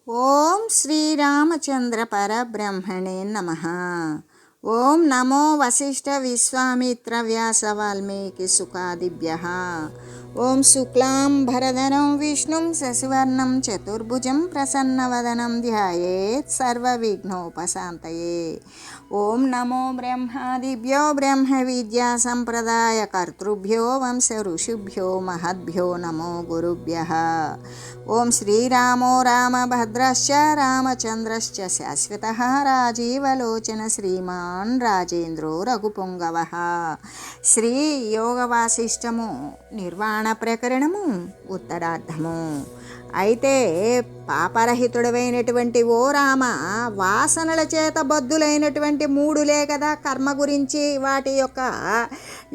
ఓం శ్రీరామచంద్ర పరబ్రహ్మణే నమః. ఓం నమో వశిష్ఠ విశ్వామిత్ర వ్యాస వాల్మీకి సుఖాదిభ్యః. ఓం శుక్లాం భరధరం విష్ణుం శశివర్ణం చతుర్భుజం ప్రసన్నవదనం ధ్యాయేత్ సర్వవిఘ్నోపశాంతయే. ఓం నమో బ్రహ్మాదిభ్యో బ్రహ్మ విద్యా సంప్రదాయ కర్తృభ్యో వంశ ఋషిభ్యో మహద్భ్యో నమో గురుభ్యః. ఓం శ్రీరామో రామభద్రశ్చ రామచంద్రశ్చ శాశ్వతః రాజీవలోచన శ్రీమాన్ రాజేంద్రో రఘుపుంగవః. శ్రీ యోగ వాసిష్టము నిర్వాణ ప్రకరణము ఉత్తరార్ధము. అయితే పాపరహితుడమైనటువంటి ఓ రామ, వాసనల చేత బద్దులైనటువంటి మూడులే కదా కర్మ గురించి వాటి యొక్క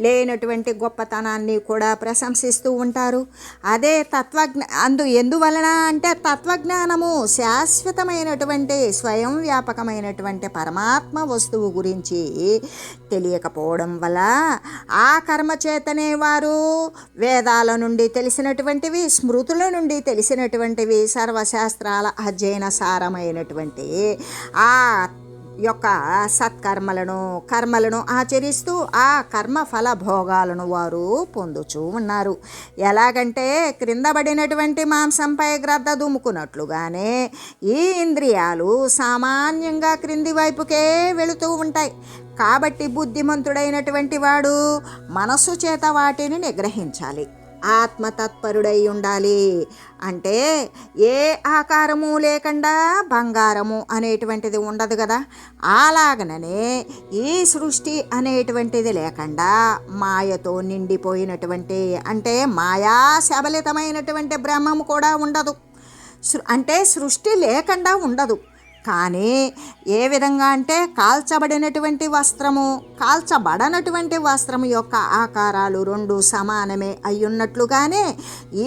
లేనటువంటి గొప్పతనాన్ని కూడా ప్రశంసిస్తూ ఉంటారు. అదే ఎందువలన అంటే తత్వజ్ఞానము శాశ్వతమైనటువంటి స్వయం వ్యాపకమైనటువంటి పరమాత్మ వస్తువు గురించి తెలియకపోవడం వల్ల ఆ కర్మ చేతనే వారు వేదాల నుండి తెలిసినటువంటివి, స్మృతుల నుండి తెలిసినటువంటివి, సర్వశాస్త్రాల అధ్యయన సారమైనటువంటి ఆ యొక్క కర్మలను ఆచరిస్తూ ఆ కర్మ ఫల భోగాలను వారు పొందుచూ ఉన్నారు. ఎలాగంటే క్రిందబడినటువంటి మాంసంపై గ్రద్ద దుమ్ముకున్నట్లుగానే ఈ ఇంద్రియాలు సామాన్యంగా క్రింది వైపుకే వెళుతూ ఉంటాయి. కాబట్టి బుద్ధిమంతుడైనటువంటి వాడు మనస్సు చేత వాటిని నిగ్రహించాలి, ఆత్మతత్పరుడై ఉండాలి. అంటే ఏ ఆకారము లేకుండా బంగారము అనేటువంటిది ఉండదు కదా, అలాగననే ఈ సృష్టి అనేటువంటిది లేకుండా మాయతో నిండిపోయినటువంటి అంటే మాయా శబలితమైనటువంటి బ్రహ్మము కూడా ఉండదు. అంటే సృష్టి లేకుండా ఉండదు. కానీ ఏ విధంగా అంటే కాల్చబడినటువంటి వస్త్రము, కాల్చబడనటువంటి వస్త్రము యొక్క ఆకారాలు రెండు సమానమే అయ్యున్నట్లుగానే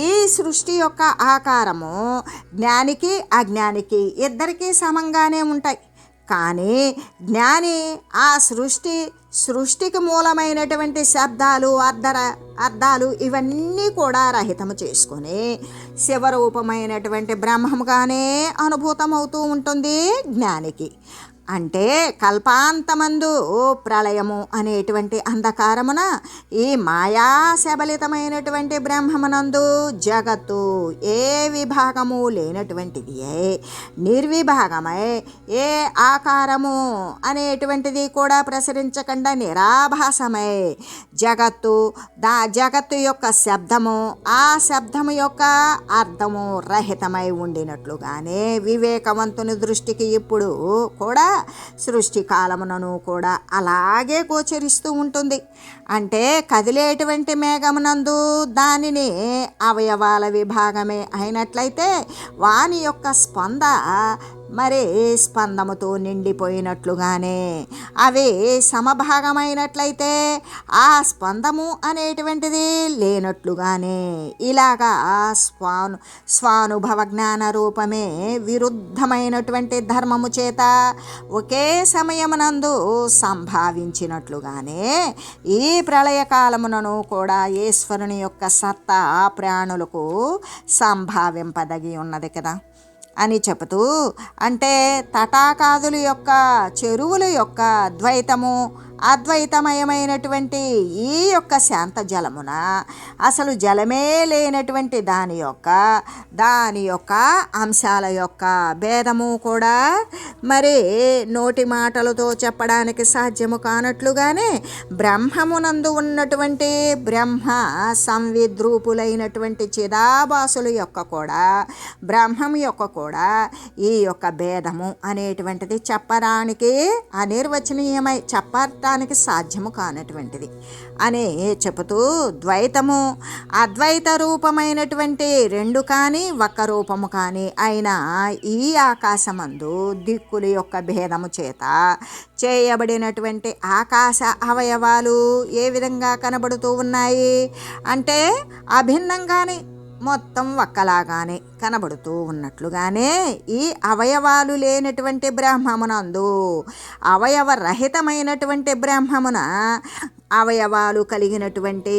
ఈ సృష్టి యొక్క ఆకారము జ్ఞానికి అజ్ఞానికి ఇద్దరికీ సమంగానే ఉంటాయి. కానీ జ్ఞాని ఆ సృష్టికి మూలమైనటువంటి శబ్దాలు, అర్థాలు ఇవన్నీ కూడా రహితము చేసుకొని శివరూపమైనటువంటి బ్రహ్మముగానే అనుభూతమవుతూ ఉంటుంది జ్ఞానికి. అంటే కల్పాంతమందు ప్రళయము అనేటువంటి అంధకారమున ఈ మాయా శబలితమైనటువంటి బ్రహ్మమునందు జగత్తు ఏ విభాగము లేనటువంటిది, నిర్విభాగమై ఏ ఆకారము అనేటువంటిది కూడా ప్రసరించకుండా నిరాభాసమై జగత్తు యొక్క శబ్దము, ఆ శబ్దము యొక్క అర్థము రహితమై ఉండినట్లుగానే వివేకవంతుని దృష్టికి ఇప్పుడు కూడా సృష్టి కాలమునను కూడా అలాగే గోచరిస్తూ ఉంటుంది. అంటే కదిలేటువంటి మేఘమునందు దానిని అవయవాల విభాగమే అయినట్లయితే వాని యొక్క స్పందముతో నిండిపోయినట్లుగానే అవి సమభాగమైనట్లయితే ఆ స్పందము అనేటువంటిది లేనట్లుగానే ఇలాగా స్వానుభవ జ్ఞాన రూపమే విరుద్ధమైనటువంటి ధర్మము చేత ఒకే సమయమునందు సంభావించినట్లుగానే ఈ ప్రళయకాలమునను కూడా ఈశ్వరుని యొక్క సత్తా ప్రాణులకు సంభావింపదగి ఉన్నది కదా అని చెబుతూ, అంటే తటాకాదుల యొక్క చెరువుల యొక్క ద్వైతము అద్వైతమయమైనటువంటి ఈ యొక్క శాంత జలమున అసలు జలమే లేనటువంటి దాని యొక్క అంశాల యొక్క భేదము కూడా నోటి మాటలతో చెప్పడానికి సాధ్యము కానట్లుగానే బ్రహ్మమునందు ఉన్నటువంటి బ్రహ్మ సంవిద్రూపులైనటువంటి చిదాభాసుల యొక్క కూడా బ్రహ్మము యొక్క కూడా ఈ యొక్క భేదము అనేటువంటిది చెప్పడానికి అనిర్వచనీయమై చెప్పటానికి సాధ్యము కానటువంటిది అని చెబుతూ, ద్వైతము అద్వైత రూపమైనటువంటి రెండు కానీ ఒక్క రూపము కానీ అయినా ఈ ఆకాశమందు దిక్కుల యొక్క భేదము చేత చేయబడినటువంటి ఆకాశ అవయవాలు ఏ విధంగా కనబడుతూ ఉన్నాయి అంటే అభిన్నంగానే మొత్తం ఒక్కలాగానే కనబడుతూ ఉన్నట్లుగానే ఈ అవయవాలు లేనటువంటి బ్రహ్మమునందు అవయవ రహితమైనటువంటి బ్రహ్మమున అవయవాలు కలిగినటువంటి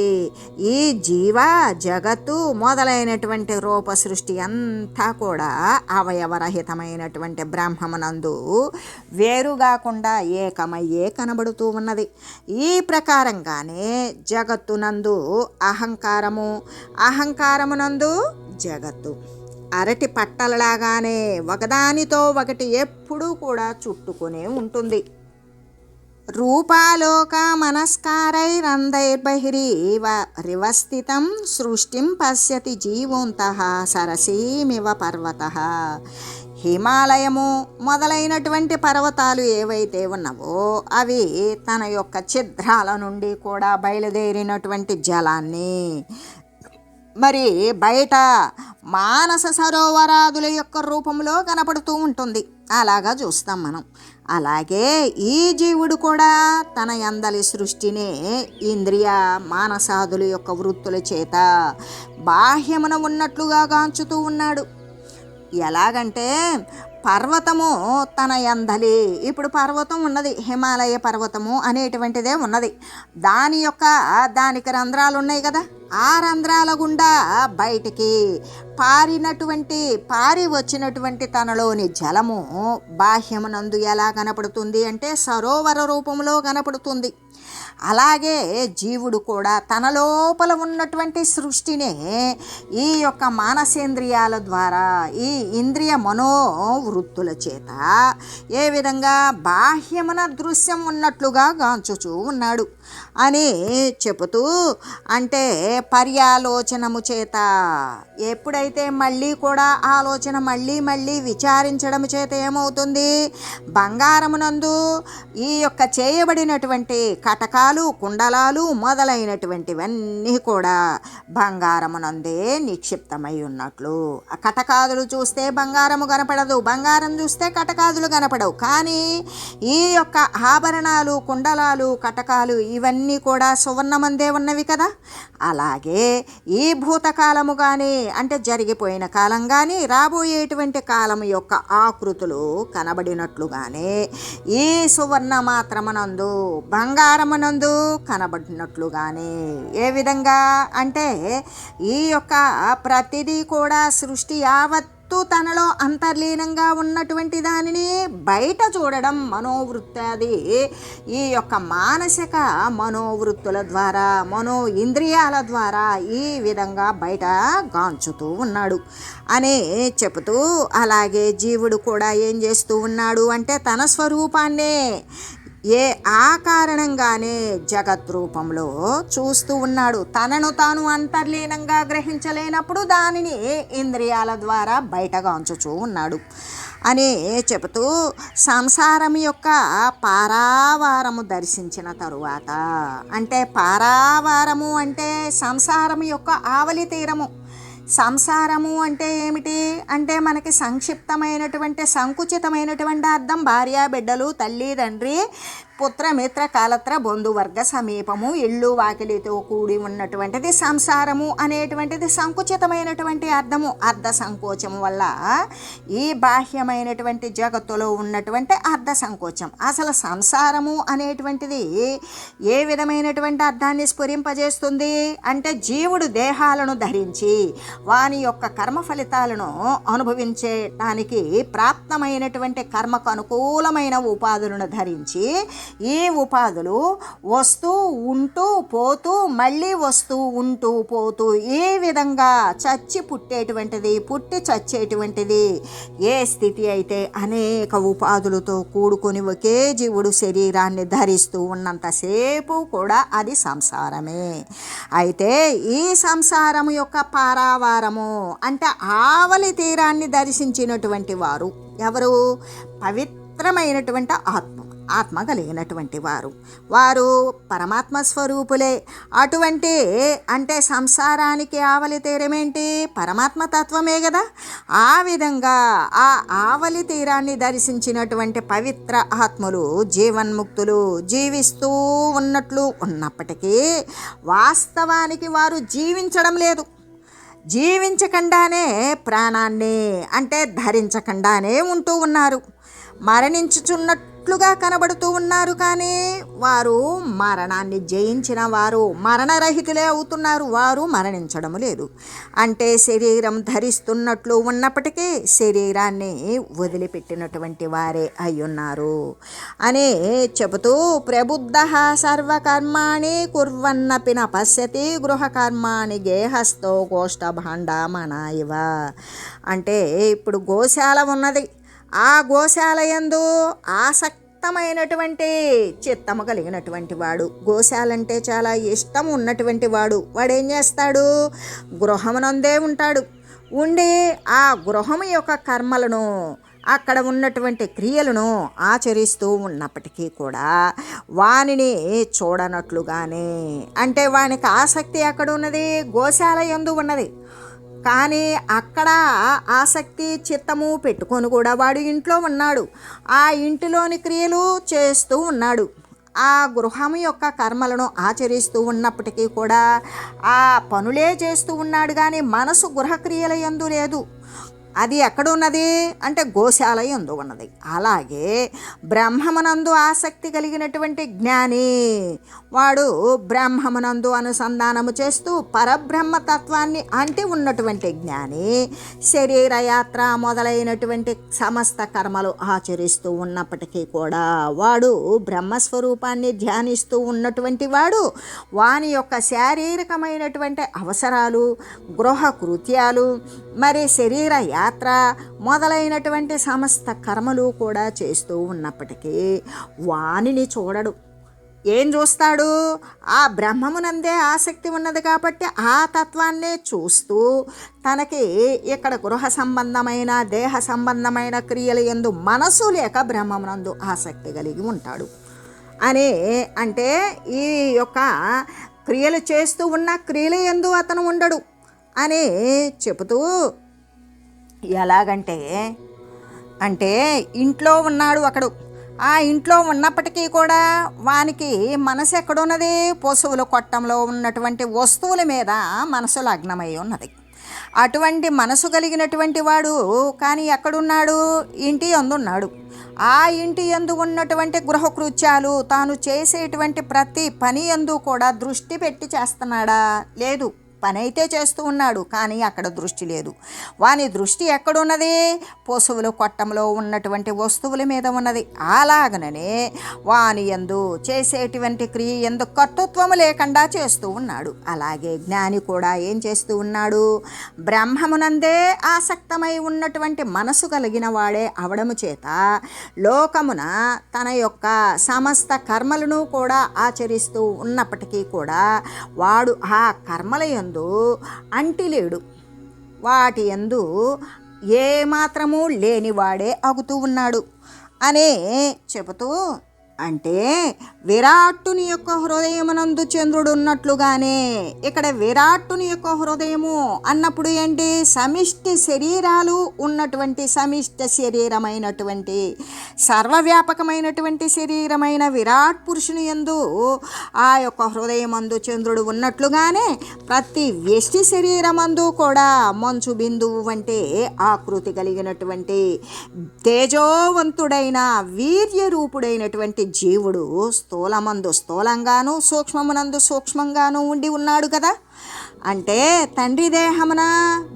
ఈ జీవ జగత్తు మొదలైనటువంటి రూప సృష్టి అంతా కూడా అవయవరహితమైనటువంటి బ్రహ్మమునందు వేరుగాకుండా ఏకమయ్యే కనబడుతూ ఉన్నది. ఈ ప్రకారంగానే జగత్తునందు అహంకారమునందు జగత్తు అరటి పట్టలలాగానే ఒకదానితో ఒకటి ఎప్పుడూ కూడా చుట్టుకునే ఉంటుంది. రూపాలోక మనస్కారైరంధైర్బహిరివస్థితం సృష్టిం పశ్యతి జీవోంతః సరసీమివ పర్వతః. హిమాలయము మొదలైనటువంటి పర్వతాలు ఏవైతే ఉన్నావో అవి తన యొక్క ఛిద్రాల నుండి కూడా బయలుదేరినటువంటి జలాన్ని మరి బయట మానస సరోవరాదుల యొక్క రూపంలో కనపడుతూ ఉంటుంది. అలాగా చూస్తాం మనం. అలాగే ఈ జీవుడు కూడా తన యందలి సృష్టినే ఇంద్రియ మానసాదుల యొక్క వృత్తుల చేత బాహ్యమున ఉన్నట్లుగా గాంచుతూ ఉన్నాడు. ఎలాగంటే పర్వతము తన యందలి, ఇప్పుడు పర్వతం ఉన్నది, హిమాలయ పర్వతము అనేటువంటిదే ఉన్నది. దానికి రంధ్రాలు ఉన్నాయి కదా, ఆ రంధ్రాల గుండా బయటికి పారి వచ్చినటువంటి తనలోని జలము బాహ్యమునందు ఎలా కనపడుతుంది అంటే సరోవర రూపంలో కనపడుతుంది. అలాగే జీవుడు కూడా తన లోపల ఉన్నటువంటి సృష్టినే ఈ యొక్క మానసేంద్రియాల ద్వారా ఈ ఇంద్రియ మనోవృత్తుల చేత ఏ విధంగా బాహ్యమున దృశ్యం ఉన్నట్లుగా గాంచుచూ ఉన్నాడు అని చెబుతూ, అంటే పర్యాలోచనము చేత ఎప్పుడైతే మళ్ళీ కూడా ఆలోచన మళ్ళీ విచారించడం చేత ఏమవుతుంది, బంగారమునందు ఈ యొక్క చేయబడినటువంటి కటకాలు కుండలాలు మొదలైనటువంటివన్నీ కూడా బంగారమునందే నిక్షిప్తమై ఉన్నట్లు. ఆ కటకాదులు చూస్తే బంగారము కనపడదు, బంగారం చూస్తే కటకాదులు కనపడవు. కానీ ఈ యొక్క ఆభరణాలు కుండలాలు కటకాలు ఇవన్నీ కూడా సువర్ణమందే ఉన్నవి కదా. అలాగే ఈ భూతకాలము కానీ అంటే జరిగిపోయిన కాలం కానీ రాబోయేటువంటి కాలము యొక్క ఆకృతులు కనబడినట్లుగానే ఈ సువర్ణ మాత్రమునందు బంగారమునందు కనబడినట్లుగానే ఏ విధంగా అంటే ఈ యొక్క ప్రతిదీ కూడా సృష్టి యావత్తు తనలో అంతర్లీనంగా ఉన్నటువంటి దానిని బయట చూడడం మనోవృత్తాది ఈ యొక్క మానసిక మనోవృత్తుల ద్వారా ఇంద్రియాల ద్వారా ఈ విధంగా బయట గాంచుతూ ఉన్నాడు అని చెబుతూ, అలాగే జీవుడు కూడా ఏం చేస్తూ ఉన్నాడు అంటే తన స్వరూపాన్నే ఆ కారణంగానే జగత్ రూపంలో చూస్తూ ఉన్నాడు. తనను తాను అంతర్లీనంగా గ్రహించలేనప్పుడు దానిని ఇంద్రియాల ద్వారా బయటగాంచుచూ ఉన్నాడు అని చెబుతూ, సంసారం యొక్క పారావారము దర్శించిన తరువాత, అంటే పారావారము అంటే సంసారం యొక్క ఆవలి తీరము. సంసారము అంటే ఏమిటి అంటే మనకి సంక్షిప్తమైనటువంటి సంకుచితమైనటువంటి అర్థం భార్య బిడ్డలు తల్లి తండ్రి పుత్రమిత్ర కాలత్ర బంధువర్గ సమీపము ఇళ్ళు వాకిలితో కూడి ఉన్నటువంటిది సంసారము అనేటువంటిది సంకుచితమైనటువంటి అర్థము. అర్ధ సంకోచం వల్ల ఈ బాహ్యమైనటువంటి జగత్తులో ఉన్నటువంటి అర్ధ సంకోచం. అసలు సంసారము అనేటువంటిది ఏ విధమైనటువంటి అర్థాన్ని స్ఫురింపజేస్తుంది అంటే జీవుడు దేహాలను ధరించి వాని యొక్క కర్మ ఫలితాలను అనుభవించడానికి ప్రాప్తమైనటువంటి కర్మకు అనుకూలమైన ఉపాధులను ధరించి ఈ ఉపాధులు వస్తూ ఉంటూ పోతూ మళ్ళీ వస్తూ ఉంటూ పోతూ ఈ విధంగా చచ్చి పుట్టేటువంటిది పుట్టి చచ్చేటువంటిది ఏ స్థితి అయితే అనేక ఉపాధులతో కూడుకొని ఒకే జీవుడు శరీరాన్ని ధరిస్తూ ఉన్నంతసేపు కూడా అది సంసారమే. అయితే ఈ సంసారము యొక్క పారావారము అంటే ఆవలి తీరాన్ని దర్శించినటువంటి వారు ఎవరు? పవిత్రమైనటువంటి ఆత్మ కలిగినటువంటి వారు పరమాత్మ స్వరూపులే. అటువంటి అంటే సంసారానికి ఆవలి తీరమేంటి? పరమాత్మ తత్వమే కదా. ఆ విధంగా ఆ ఆవలి తీరాన్ని దర్శించినటువంటి పవిత్ర ఆత్మలు జీవన్ముక్తులు జీవిస్తూ ఉన్నట్లు ఉన్నప్పటికీ వాస్తవానికి వారు జీవించడం లేదు. జీవించకుండానే ప్రాణాన్ని అంటే ధరించకుండానే ఉంటూ ఉన్నారు. ఉన్నట్లుగా కనబడుతూ ఉన్నారు, కానీ వారు మరణాన్ని జయించిన వారు, మరణరహితులే అవుతున్నారు, వారు మరణించడం లేదు. అంటే శరీరం ధరిస్తున్నట్లు ఉన్నప్పటికీ శరీరాన్ని వదిలిపెట్టినటువంటి వారే అయ్యున్నారు అని చెబుతూ, ప్రబుద్ధ సర్వకర్మాణి కుర్వన్నపి న పశ్యతి గృహకర్మాణి గేహస్థో గోష్ఠభాండామణ ఇవ. అంటే ఇప్పుడు గోశాల ఉన్నది, ఆ గోశాల యందు ఆసక్తమైనటువంటి చిత్తము కలిగినటువంటి వాడు, గోశాలంటే చాలా ఇష్టం ఉన్నటువంటి వాడేం చేస్తాడు? గృహమునందే ఉంటాడు. ఉండి ఆ గృహము యొక్క కర్మలను, అక్కడ ఉన్నటువంటి క్రియలను ఆచరిస్తూ ఉన్నప్పటికీ కూడా వానిని చూడనట్లుగానే, అంటే వానికి ఆసక్తి ఎక్కడ ఉన్నది? గోశాల యందు ఉన్నది. కానీ అక్కడ ఆసక్తి చిత్తము పెట్టుకొని కూడా వాడు ఇంట్లో ఉన్నాడు, ఆ ఇంటిలోని క్రియలు చేస్తూ ఉన్నాడు, ఆ గృహం యొక్క కర్మలను ఆచరిస్తూ ఉన్నప్పటికీ కూడా ఆ పనులే చేస్తూ ఉన్నాడు, కానీ మనసు గృహక్రియల యందు లేదు. అది ఎక్కడున్నది అంటే గోశాల యందు ఉన్నది. అలాగే బ్రహ్మమునందు ఆసక్తి కలిగినటువంటి జ్ఞాని వాడు బ్రహ్మమునందు అనుసంధానము చేస్తూ పరబ్రహ్మతత్వాన్ని అంటి ఉన్నటువంటి జ్ఞాని శరీరయాత్ర మొదలైనటువంటి సమస్త కర్మలు ఆచరిస్తూ ఉన్నప్పటికీ కూడా వాడు బ్రహ్మస్వరూపాన్ని ధ్యానిస్తూ ఉన్నటువంటి వాడు వాని యొక్క శారీరకమైనటువంటి అవసరాలు, గృహ కృత్యాలు, మరి శరీర యాత్ర మొదలైనటువంటి సమస్త కర్మలు కూడా చేస్తూ ఉన్నప్పటికీ వానిని చూడడు. ఏం చూస్తాడు? ఆ బ్రహ్మమునందే ఆసక్తి ఉన్నది కాబట్టి ఆ తత్వాన్నే చూస్తూ తనకి ఇక్కడ గృహ సంబంధమైన దేహ సంబంధమైన క్రియల యందు మనసు లేక బ్రహ్మమునందు ఆసక్తి కలిగి ఉంటాడు అని. అంటే ఈ యొక్క క్రియలు చేస్తూ ఉన్న క్రియల యందు అతను ఉండడు అని చెబుతూ, ఎలాగంటే అంటే ఇంట్లో ఉన్నాడు ఒకడు, ఆ ఇంట్లో ఉన్నప్పటికీ కూడా వానికి మనసు ఎక్కడున్నది? పశువుల కొట్టంలో ఉన్నటువంటి వస్తువుల మీద మనసు లగ్నమై ఉన్నది. అటువంటి మనసు కలిగినటువంటి వాడు కానీ ఎక్కడున్నాడు? ఇంటి యందు ఉన్నాడు. ఆ ఇంటి యందు ఉన్నటువంటి గృహకృత్యాలు, తాను చేసేటువంటి ప్రతి పని యందు కూడా దృష్టి పెట్టి చేస్తున్నాడా? లేదు. పని అయితే చేస్తూ ఉన్నాడు, కానీ అక్కడ దృష్టి లేదు. వాని దృష్టి ఎక్కడున్నది? పశువుల కొట్టంలో ఉన్నటువంటి వస్తువుల మీద ఉన్నది. అలాగననే వాని యందు చేసేటువంటి క్రియ యందు కర్తృత్వము లేకుండా చేస్తూ ఉన్నాడు. అలాగే జ్ఞాని కూడా ఏం చేస్తూ ఉన్నాడు? బ్రహ్మమునందే ఆసక్తమై ఉన్నటువంటి మనసు కలిగిన వాడే అవడము చేత లోకమున తన యొక్క సమస్త కర్మలను కూడా ఆచరిస్తూ ఉన్నప్పటికీ కూడా వాడు ఆ కర్మల యందు అంటిలేడు. వాటి యందు ఏమాత్రము లేనివాడే అగుతూ ఉన్నాడు అనే చెబుతూ, అంటే విరాట్టుని యొక్క హృదయమునందు చంద్రుడు ఉన్నట్లుగానే ఇక్కడ విరాట్టుని యొక్క హృదయము అన్నప్పుడు ఏంటి? సమిష్టి శరీరాలు ఉన్నటువంటి సమిష్టి శరీరమైనటువంటి సర్వవ్యాపకమైనటువంటి శరీరమైన విరాట్ పురుషుని యందు ఆ యొక్క హృదయమందు చంద్రుడు ఉన్నట్లుగానే ప్రతి వ్యష్టి శరీరమందు కూడా మంచు బిందువు వంటి ఆకృతి కలిగినటువంటి తేజోవంతుడైన వీర్యరూపుడైనటువంటి జీవుడు స్థూలమందు స్థూలంగాను సూక్ష్మమునందు సూక్ష్మంగాను ఉండి ఉన్నాడు కదా. అంటే తండ్రి దేహమున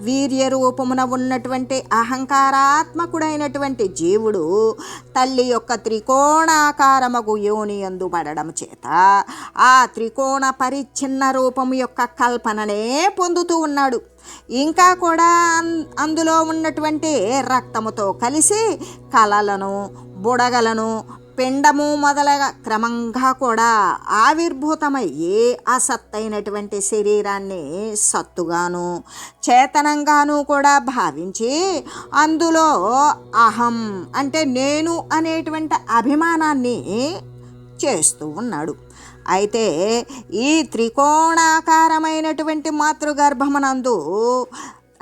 వీర్య రూపమున ఉన్నటువంటి అహంకారాత్మకుడైనటువంటి జీవుడు తల్లి యొక్క త్రికోణాకారమగు యోని యందు పడడం చేత ఆ త్రికోణ పరిచ్ఛిన్న రూపము యొక్క కల్పననే పొందుతూ ఉన్నాడు. ఇంకా కూడా అందులో ఉన్నటువంటి రక్తముతో కలిసి కలలను, బుడగలను, పిండము మొదలగా క్రమంగా కూడా ఆవిర్భూతమయ్యి ఆ సత్తైనటువంటి శరీరాన్ని సత్తుగాను చేతనంగాను కూడా భావించి అందులో అహం అంటే నేను అనేటువంటి అభిమానాన్ని చేస్తూ ఉన్నాడు. అయితే ఈ త్రికోణాకారమైనటువంటి మాతృగర్భమునందు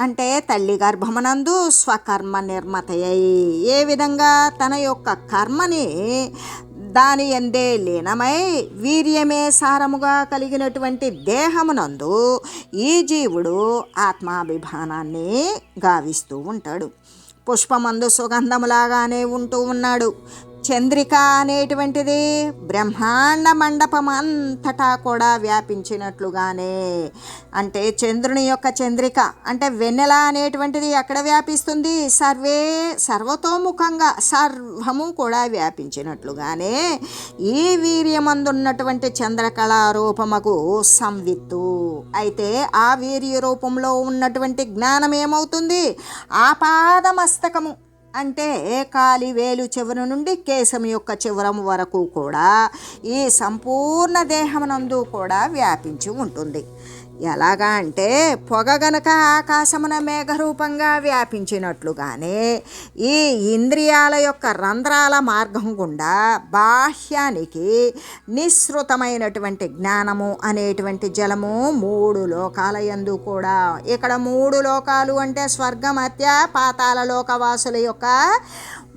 అంటే తల్లి గర్భమునందు స్వకర్మ నిర్మతయ్యి ఏ విధంగా తన యొక్క కర్మని దాని ఎందే లీనమై వీర్యమే సారముగా కలిగినటువంటి దేహమునందు ఈ జీవుడు ఆత్మాభిమానాన్ని గావిస్తూ ఉంటాడు. పుష్పమందు సుగంధములాగానే ఉంటూ ఉన్నాడు. చంద్రిక అనేటువంటిది బ్రహ్మాండ మండపం అంతటా కూడా వ్యాపించినట్లుగానే, అంటే చంద్రుని యొక్క చంద్రిక అంటే వెన్నెల అనేటువంటిది ఎక్కడ వ్యాపిస్తుంది? సర్వతోముఖంగా సర్వము కూడా వ్యాపించినట్లుగానే ఈ వీర్యమందున్నటువంటి చంద్రకళా రూపముకు సంవిత్తు. అయితే ఆ వీర్య రూపంలో ఉన్నటువంటి జ్ఞానం ఏమవుతుంది? ఆపాదమస్తకము అంటే కాలి వేలు చివరి నుండి కేశం యొక్క చివరం వరకు కూడా ఈ సంపూర్ణ దేహమునందు కూడా వ్యాపించి ఉంటుంది. ఎలాగా అంటే పొగ గనక ఆకాశమున మేఘరూపంగా వ్యాపించినట్లుగానే ఈ ఇంద్రియాల యొక్క రంధ్రాల మార్గం గుండా బాహ్యానికి నిశ్రుతమైనటువంటి జ్ఞానము అనేటువంటి జలము 3 లోకాల యందు కూడా, ఇక్కడ 3 లోకాలు అంటే స్వర్గ మధ్య పాతాళ లోకవాసుల యొక్క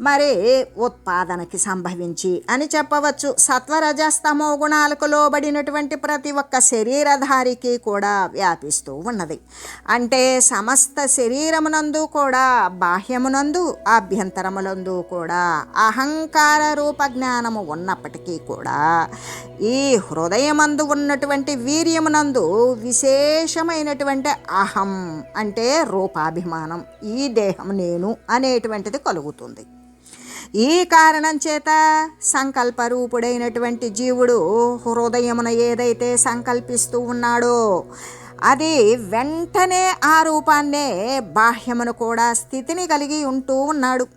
మరి ఉత్పాదనకి సంభవించి అని చెప్పవచ్చు. సత్వరజస్తమో గుణాలకు లోబడినటువంటి ప్రతి ఒక్క శరీరధారికి కూడా వ్యాపిస్తూ ఉన్నది. అంటే సమస్త శరీరమునందు కూడా బాహ్యమునందు ఆభ్యంతరములందు కూడా అహంకార రూప జ్ఞానము ఉన్నప్పటికీ కూడా ఈ హృదయమందు ఉన్నటువంటి వీర్యమునందు విశేషమైనటువంటి అహం అంటే రూపాభిమానం, ఈ దేహం నేను అనేటువంటిది కలుగుతుంది. ఈ కారణం చేత సంకల్పరూపుడైనటువంటి జీవుడు హృదయమున ఏదైతే సంకల్పిస్తూ ఉన్నాడో అది వెంటనే ఆ రూపాన్నే బాహ్యమును కూడా స్థితిని కలిగి ఉంటూ ఉన్నాడు.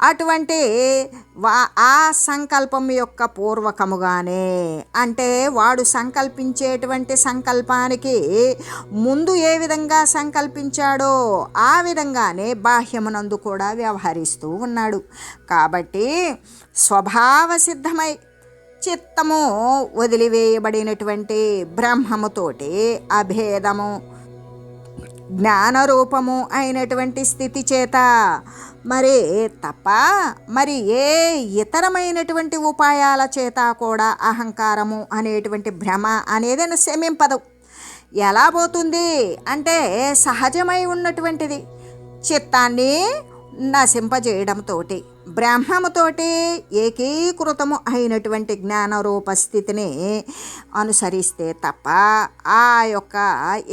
అటువంటి ఆ సంకల్పం యొక్క పూర్వకముగానే, అంటే వాడు సంకల్పించేటువంటి సంకల్పానికి ముందు ఏ విధంగా సంకల్పించాడో ఆ విధంగానే బాహ్యమునందు కూడా వ్యవహరిస్తూ ఉన్నాడు. కాబట్టి స్వభావ సిద్ధమై చిత్తము వదిలివేయబడినటువంటి బ్రహ్మముతోటి అభేదము జ్ఞానరూపము అయినటువంటి స్థితి చేత మరి ఏ ఇతరమైనటువంటి ఉపాయాల చేత కూడా అహంకారము అనేటువంటి భ్రమ అనేది శమింపదు. ఎలా పోతుంది అంటే సహజమై ఉన్నటువంటిది చిత్తాన్ని నశింపజేయడంతో బ్రహ్మముతోటి ఏకీకృతము అయినటువంటి జ్ఞానరూప స్థితిని అనుసరిస్తే తప్ప ఆ యొక్క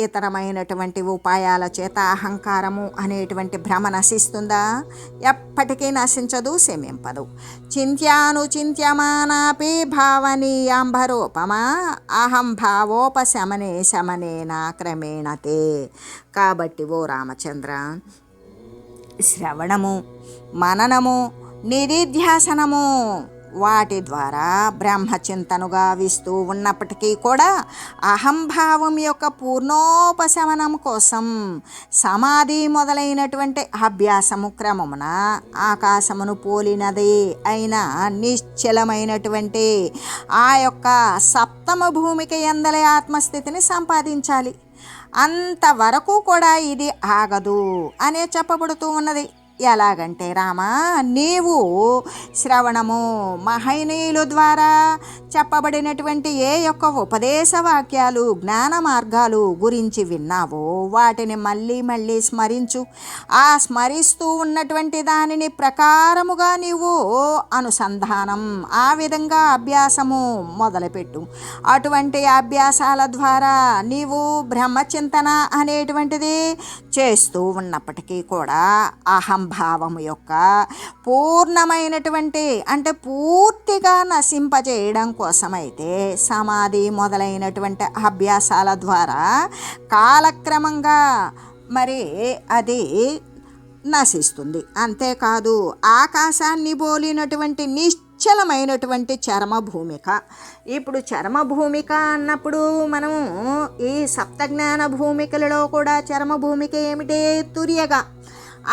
ఇతరమైనటువంటి ఉపాయాల చేత అహంకారము అనేటువంటి భ్రమ నశిస్తుందా? ఎప్పటికీ నశించదు, శమింపదు. చింత్యానుచింత్యమానాపి భావనీయాంబరూపమా అహం భావోపశమనే శమనేన క్రమేణతే. కాబట్టి ఓ రామచంద్ర, శ్రవణము, మననము, నిధిధ్యాసనము వాటి ద్వారా బ్రహ్మచింతను గావిస్తూ ఉన్నప్పటికీ కూడా అహంభావం యొక్క పూర్ణోపశమనం కోసం సమాధి మొదలైనటువంటి అభ్యాసము క్రమమున ఆకాశమును పోలినది అయిన నిశ్చలమైనటువంటి ఆ యొక్క సప్తమ భూమికి యందలి ఆత్మస్థితిని సంపాదించాలి. అంతవరకు కూడా ఇది ఆగదు అనే చెప్పబడుతూ ఉన్నది. ఎలాగంటే రామా, నీవు శ్రవణము మహనీయుల ద్వారా చెప్పబడినటువంటి ఏ యొక్క ఉపదేశ వాక్యాలు జ్ఞాన మార్గాలు గురించి విన్నావో వాటిని మళ్ళీ మళ్ళీ స్మరించు. ఆ స్మరిస్తూ ఉన్నటువంటి దానిని ప్రకారముగా నీవు అనుసంధానం, ఆ విధంగా అభ్యాసము మొదలుపెట్టు. అటువంటి అభ్యాసాల ద్వారా నీవు బ్రహ్మచింతన అనేటువంటిది చేస్తూ ఉన్నప్పటికీ కూడా అహంభావము యొక్క పూర్ణమైనటువంటి అంటే పూర్తిగా నశింపజేయడం కోసమైతే సమాధి మొదలైనటువంటి అభ్యాసాల ద్వారా కాలక్రమంగా అది నశిస్తుంది. అంతేకాదు ఆకాశాన్ని పోలినటువంటి నిశ్చలమైనటువంటి చర్మభూమిక. ఇప్పుడు చర్మభూమిక అన్నప్పుడు మనము ఈ సప్తజ్ఞాన భూమికలలో కూడా చర్మభూమిక ఏమిటి? తుర్యగా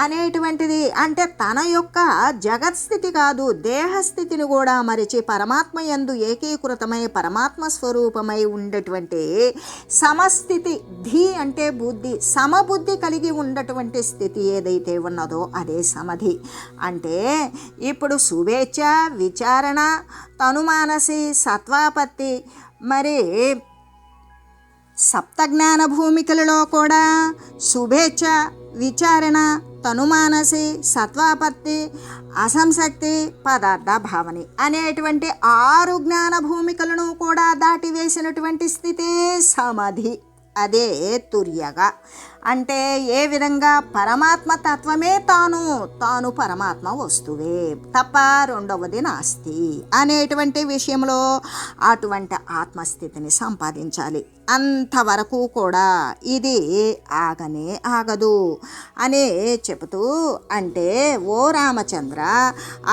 అనేటువంటిది అంటే తన యొక్క జగత్స్థితి కాదు, దేహస్థితిని కూడా మరిచి పరమాత్మ యందు ఏకీకృతమై పరమాత్మ స్వరూపమై ఉండేటువంటి సమస్థితి, ధీ అంటే బుద్ధి, సమబుద్ధి కలిగి ఉండటువంటి స్థితి ఏదైతే ఉన్నదో అదే సమాధి. అంటే ఇప్పుడు శుభేచ్ఛ, విచారణ, తనుమానసి, సత్వాపత్తి సప్తజ్ఞాన భూమికలలో కూడా శుభేచ్ఛ, విచారణ, తనుమానసి, సత్వాపత్తి, అసంశక్తి, పదార్థ భావని అనేటువంటి 6 జ్ఞాన భూమికలను కూడా దాటివేసినటువంటి స్థితే సమాధి. అదే తుర్యగా. అంటే ఏ విధంగా పరమాత్మ తత్వమే తాను పరమాత్మ వస్తువే తప్ప రెండవది నాస్తి అనేటువంటి విషయంలో అటువంటి ఆత్మస్థితిని సంపాదించాలి. అంతవరకు కూడా ఇది ఆగనే ఆగదు అని చెబుతూ, అంటే ఓ రామచంద్ర,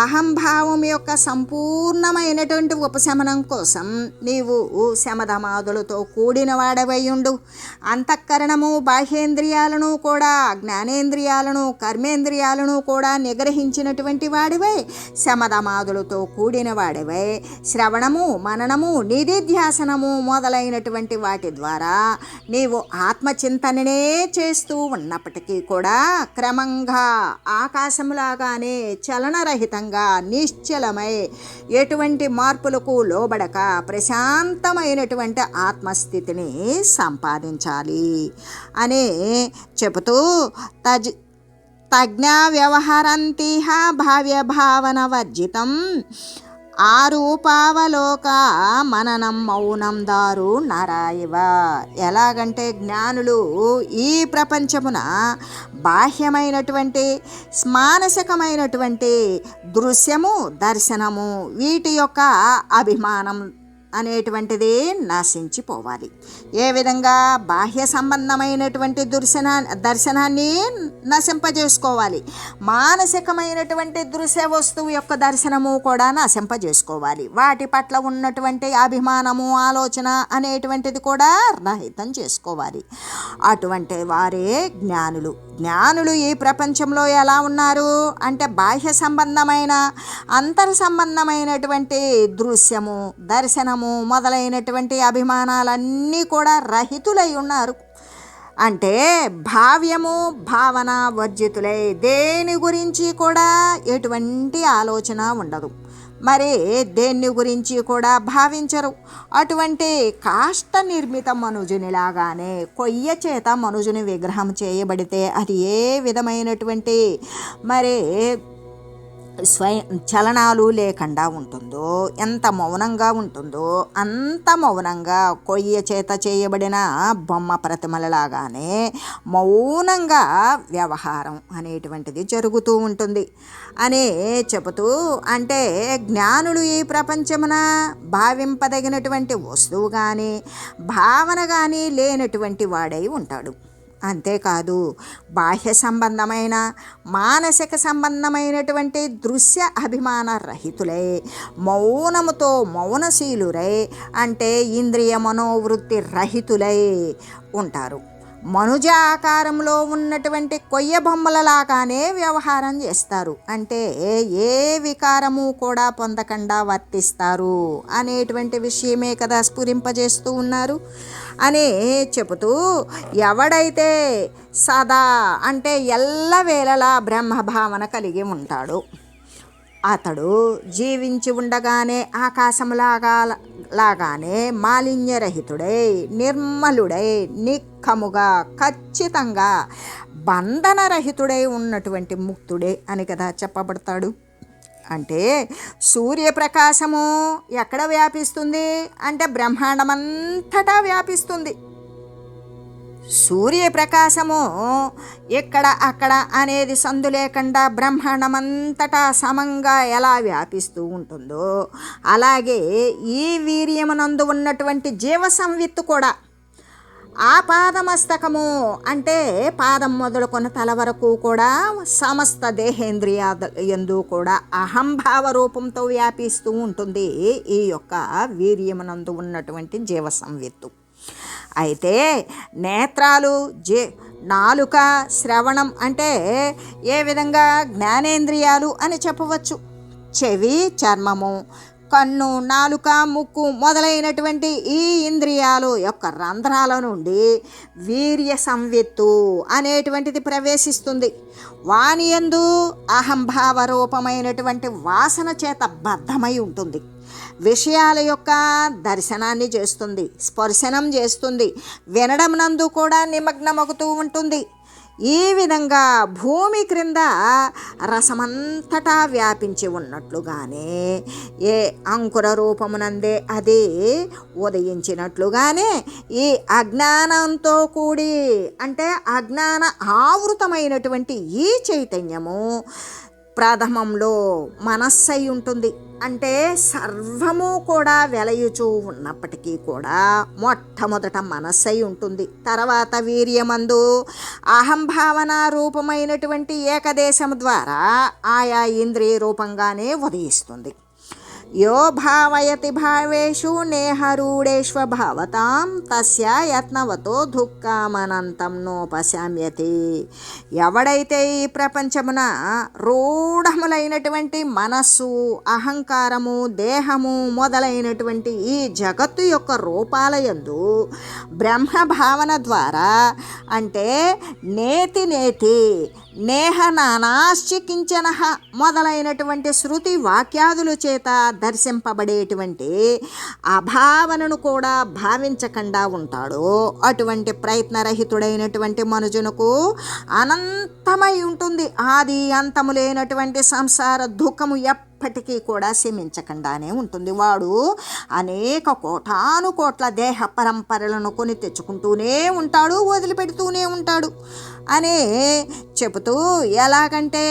అహంభావం యొక్క సంపూర్ణమైనటువంటి ఉపశమనం కోసం నీవు శమధమాదులతో కూడిన వాడవయ్యుండు. అంతఃకరణము బాహ్యేంద్రియాలను కూడా, జ్ఞానేంద్రియాలను, కర్మేంద్రియాలను కూడా నిగ్రహించినటువంటి వాడివై, శమధమాదులతో కూడిన వాడివై, శ్రవణము, మననము, నిధిధ్యాసనము మొదలైనటువంటి వాటి ద్వారా నీవు ఆత్మచింతననే చేస్తూ ఉన్నప్పటికీ కూడా క్రమంగా ఆకాశంలాగానే చలనరహితంగా నిశ్చలమై ఎటువంటి మార్పులకు లోబడక ప్రశాంతమైనటువంటి ఆత్మస్థితిని సంపాదించాలి అని చెబుతూ, తజ్ఞ వ్యవహరంతిహ భావ్య భావన వర్జితం ఆరూపావలోక మననం మౌనం దారు నరాయివ. ఎలాగంటే జ్ఞానులు ఈ ప్రపంచమున బాహ్యమైనటువంటి మానసికమైనటువంటి దృశ్యము, దర్శనము, వీటి యొక్క అభిమానం అనేటువంటిది నశించిపోవాలి. ఏ విధంగా బాహ్య సంబంధమైనటువంటి దర్శనాన్ని నశింపజేసుకోవాలి, మానసికమైనటువంటి దృశ్య వస్తువు యొక్క దర్శనము కూడా నశింపజేసుకోవాలి. వాటి పట్ల ఉన్నటువంటి అభిమానము, ఆలోచన అనేటువంటిది కూడా రహితం చేసుకోవాలి. అటువంటి వారే జ్ఞానులు. జ్ఞానులు ఈ ప్రపంచంలో ఎలా ఉన్నారు అంటే బాహ్య సంబంధమైన, అంతర్ సంబంధమైనటువంటి దృశ్యము, దర్శనము మొదలైనటువంటి అభిమానాలన్నీ కూడా రహితులై ఉన్నారు. అంటే భావ్యము, భావన వర్జితులై దేని గురించి కూడా ఎటువంటి ఆలోచన ఉండదు, మరి దేన్ని గురించి కూడా భావించరు. అటువంటి కాష్ట నిర్మిత మనుజునిలాగానే కొయ్య చేత మనుజుని విగ్రహం చేయబడితే అది ఏ విధమైనటువంటి మరి చలనాలు లేకుండా ఉంటుందో, ఎంత మౌనంగా ఉంటుందో అంత మౌనంగా కొయ్య చేత చేయబడిన బొమ్మ ప్రతిమలలాగానే మౌనంగా వ్యవహారం అనేటువంటిది జరుగుతూ ఉంటుంది అని చెబుతూ, అంటే జ్ఞానులు ఈ ప్రపంచమున భావింపదగినటువంటి వస్తువు కానీ భావన కానీ లేనటువంటి వాడై ఉంటాడు. అంతేకాదు బాహ్య సంబంధమైన, మానసిక సంబంధమైనటువంటి దృశ్య అభిమాన రహితులై మౌనముతో మౌనశీలురై, అంటే ఇంద్రియ మనోవృత్తి రహితులై ఉంటారు. మనుజ ఆకారంలో ఉన్నటువంటి కొయ్య బొమ్మలలాగానే వ్యవహారం చేస్తారు. అంటే ఏ వికారము కూడా పొందకుండా వర్తిస్తారు అనేటువంటి విషయమే కదా స్ఫురింపజేస్తూ ఉన్నారు అని చెబుతూ, ఎవడైతే సదా అంటే ఎల్లవేళలా బ్రహ్మభావన కలిగి ఉంటాడు, అతడు జీవించి ఉండగానే ఆకాశంలాగానే మాలిన్యరహితుడై, నిర్మలుడై, నిక్కముగా, ఖచ్చితంగా బంధనరహితుడై ఉన్నటువంటి ముక్తుడే అని కదా చెప్పబడతాడు. అంటే సూర్యప్రకాశము ఎక్కడ వ్యాపిస్తుంది అంటే బ్రహ్మాండమంతటా వ్యాపిస్తుంది. సూర్యప్రకాశము ఎక్కడ అక్కడ అనేది సందు లేకుండా బ్రహ్మాండమంతటా సమంగా ఎలా వ్యాపిస్తూ ఉంటుందో, అలాగే ఈ వీర్యమునందు ఉన్నటువంటి జీవ సంవిత్తు కూడా ఆ పాదమస్తకము అంటే పాదం మొదలుకొని తల వరకు కూడా సమస్త దేహేంద్రియాలందు కూడా అహంభావ రూపంతో వ్యాపిస్తూ ఉంటుంది ఈ యొక్క వీర్యమునందు ఉన్నటువంటి జీవ సంవిత్తు. అయితే నేత్రాలు, నాలుక, శ్రవణం అంటే ఏ విధంగా జ్ఞానేంద్రియాలు అని చెప్పవచ్చు. చెవి, చర్మము, కన్ను, నాలుక, ముక్కు మొదలైనటువంటి ఈ ఇంద్రియాలు యొక్క రంధ్రాల నుండి వీర్య సంవిత్తు అనేటువంటిది ప్రవేశిస్తుంది. వాని యందు అహంభావ రూపమైనటువంటి వాసన చేత బద్ధమై ఉంటుంది. విషయాల యొక్క దర్శనాన్ని చేస్తుంది, స్పర్శనం చేస్తుంది, వినడం నందు కూడా నిమగ్నమవుతూ ఉంటుంది. ఈ విధంగా భూమి క్రింద రసమంతటా వ్యాపించి ఉన్నట్లుగానే ఏ అంకుర రూపమునందే అది ఉదయించినట్లుగానే ఈ అజ్ఞానంతో కూడి అంటే అజ్ఞాన ఆవృతమైనటువంటి ఈ చైతన్యము ప్రథమంలో మనస్సై ఉంటుంది. అంటే సర్వము కూడా వెలయుచూ ఉన్నప్పటికీ కూడా మొట్టమొదట మనస్సై ఉంటుంది. తర్వాత వీర్యమందు అహంభావన రూపమైనటువంటి ఏకదేశం ద్వారా ఆయా ఇంద్రియ రూపంగానే ఉదయిస్తుంది. యో భావయతి భావేషు నేహరూఢేష్వభావతాం తస్య యత్నవతో దుఃఖమనంతం నోపశామ్యతి. ఎవడైతే ఈ ప్రపంచమున రూఢములైనటువంటి మనస్సు, అహంకారము, దేహము మొదలైనటువంటి ఈ జగత్తు యొక్క రూపాలయందు బ్రహ్మభావన ద్వారా అంటే నేతి నేహ నానాశ్చికించన మొదలైనటువంటి శృతి వాక్యాదుల చేత దర్శింపబడేటువంటి అభావనను కూడా భావించకుండా ఉంటాడో అటువంటి ప్రయత్నరహితుడైనటువంటి మనుజునకు అనంతమై ఉంటుంది. ఆది అంతము లేనటువంటి సంసార దుఃఖము ఎప్పటికీ కూడా శమించకుండానే ఉంటుంది. వాడు అనేక కోటాను కోట్ల దేహ పరంపరలను కొని తెచ్చుకుంటూనే ఉంటాడు, వదిలిపెడుతూనే ఉంటాడు అని చెబుతూ, ఎలాగంటే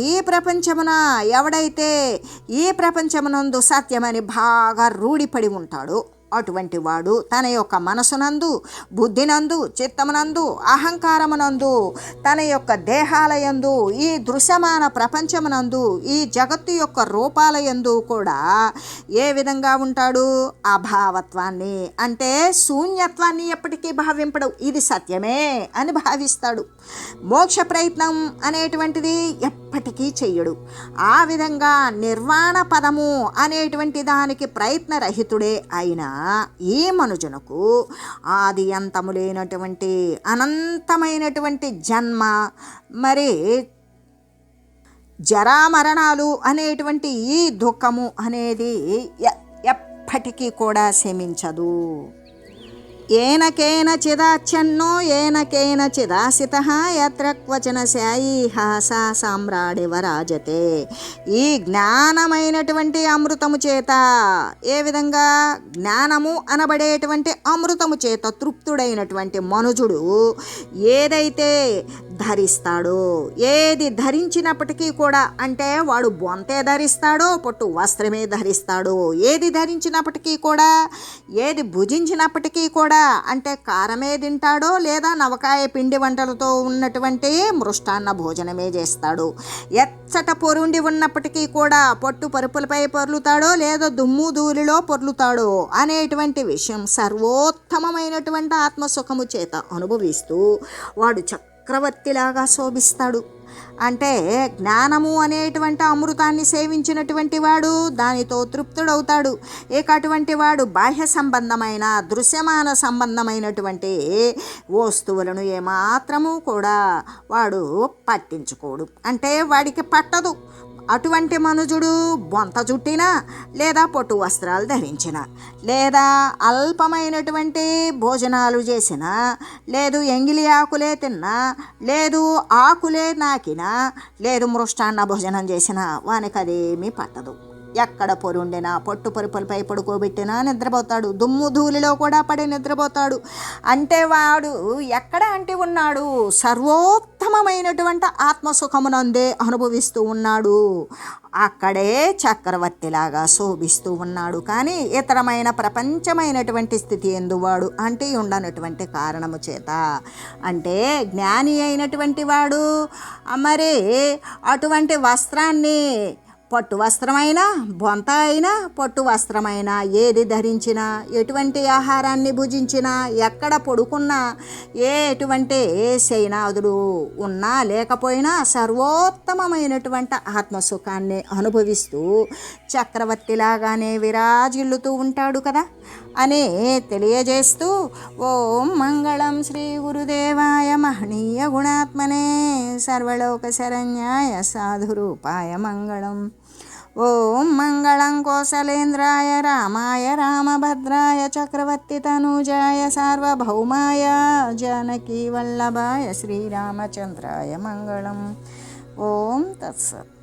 ఈ ప్రపంచమున ఎవడైతే ఈ ప్రపంచమునందు సత్యమని బాగా రూఢిపడి ఉంటాడో అటువంటి వాడు తన యొక్క మనసునందు, బుద్ధినందు, చిత్తమునందు, అహంకారమునందు, తన యొక్క దేహాలయందు, ఈ దృశ్యమాన ప్రపంచమునందు, ఈ జగత్తు యొక్క రూపాలయందు కూడా ఏ విధంగా ఉంటాడు? అభావత్వాన్ని అంటే శూన్యత్వాన్ని ఎప్పటికీ భావింపడు. ఇది సత్యమే అని భావిస్తాడు. మోక్ష ప్రయత్నం అనేటువంటిది ఎప్పటికీ చెయ్యడు. ఆ విధంగా నిర్వాణ పదము అనేటువంటి దానికి ప్రయత్నరహితుడే అయినా ఈ మనుజునకు ఆది అంతము లేనటువంటి అనంతమైనటువంటి జన్మ, మరి జరామరణాలు అనేటువంటి ఈ దుఃఖము అనేది ఎప్పటికీ కూడా శమించదు. ఏనకేన చిదాచ్ఛన్నో ఏనకేన చిదాసితః యత్ర క్వచన శాయీహ సా సామ్రాడివరాజతే. ఈ జ్ఞానమైనటువంటి అమృతము చేత ఏ విధంగా జ్ఞానము అనబడేటువంటి అమృతము చేత తృప్తుడైనటువంటి మనుజుడు ఏదైతే ధరిస్తాడో, ఏది ధరించినప్పటికీ కూడా అంటే వాడు బొంతే ధరిస్తాడో, పొట్టు వస్త్రమే ధరిస్తాడో, ఏది ధరించినప్పటికీ కూడా, ఏది భుజించినప్పటికీ కూడా అంటే కారమే తింటాడో లేదా నవకాయ పిండి వంటలతో ఉన్నటువంటి మృష్టాన్న భోజనమే చేస్తాడు. ఎచ్చట పొరుండి ఉన్నప్పటికీ కూడా పొట్టు పరుపులపై పొర్లుతాడో లేదా దుమ్ము ధూళిలో పొర్లుతాడో అనేటువంటి విషయం సర్వోత్తమమైనటువంటి ఆత్మసుఖము చేత అనుభవిస్తూ వాడు చక్రవర్తిలాగా శోభిస్తాడు. అంటే జ్ఞానము అనేటువంటి అమృతాన్ని సేవించినటువంటి వాడు దానితో తృప్తుడవుతాడు. ఇక అటువంటి వాడు బాహ్య సంబంధమైన దృశ్యమాన సంబంధమైనటువంటి వస్తువులను ఏమాత్రము కూడా వాడు పట్టించుకోడు. అంటే వాడికి పట్టదు. అటువంటి మనుజుడు బొంత చుట్టినా లేదా పొట్టు వస్త్రాలు ధరించిన లేదా అల్పమైనటువంటి భోజనాలు చేసినా లేదు ఎంగిలి ఆకులే తిన్నా లేదు ఆకులే నాకినా లేదు మృష్టాన్న భోజనం చేసినా వానికి అదేమీ పట్టదు. ఎక్కడ పొరుండినా పొట్టు పరుపులపై పడుకోబెట్టినా నిద్రపోతాడు. దుమ్ము ధూళిలో కూడా పడి నిద్రపోతాడు. అంటే వాడు ఎక్కడ అంటే ఉన్నాడు? సర్వోత్తమమైనటువంటి ఆత్మసుఖమునందే అనుభవిస్తూ ఉన్నాడు. అక్కడే చక్రవర్తిలాగా శోభిస్తూ ఉన్నాడు. కానీ ఇతరమైన ప్రపంచమైనటువంటి స్థితి ఎందువాడు అంటే ఉండనటువంటి కారణము చేత అంటే జ్ఞాని అయినటువంటి వాడు మరి అటువంటి వస్త్రాన్ని పట్టు వస్త్రమైనా బొంత అయినా పట్టు వస్త్రమైనా ఏది ధరించినా ఎటువంటి ఆహారాన్ని భుజించినా ఎక్కడ పడుకున్నా ఎటువంటి శయనాదుడు ఉన్నా లేకపోయినా సర్వోత్తమమైనటువంటి ఆత్మసుఖాన్ని అనుభవిస్తూ చక్రవర్తిలాగానే విరాజిల్లుతూ ఉంటాడు కదా అని తెలియజేస్తూ ఓం మంగళం శ్రీ గురుదేవాయ మహనీయ గుణాత్మనే సర్వలోక శరణ్యాయ సాధురూపాయ మంగళం. ఓం మంగళం కోసలేంద్రాయ రామాయ రామభద్రాయ చక్రవర్తి తనూజాయ సార్వభౌమాయ జానకీ వల్లభాయ శ్రీరామచంద్రాయ మంగళం. ఓం తత్సత్.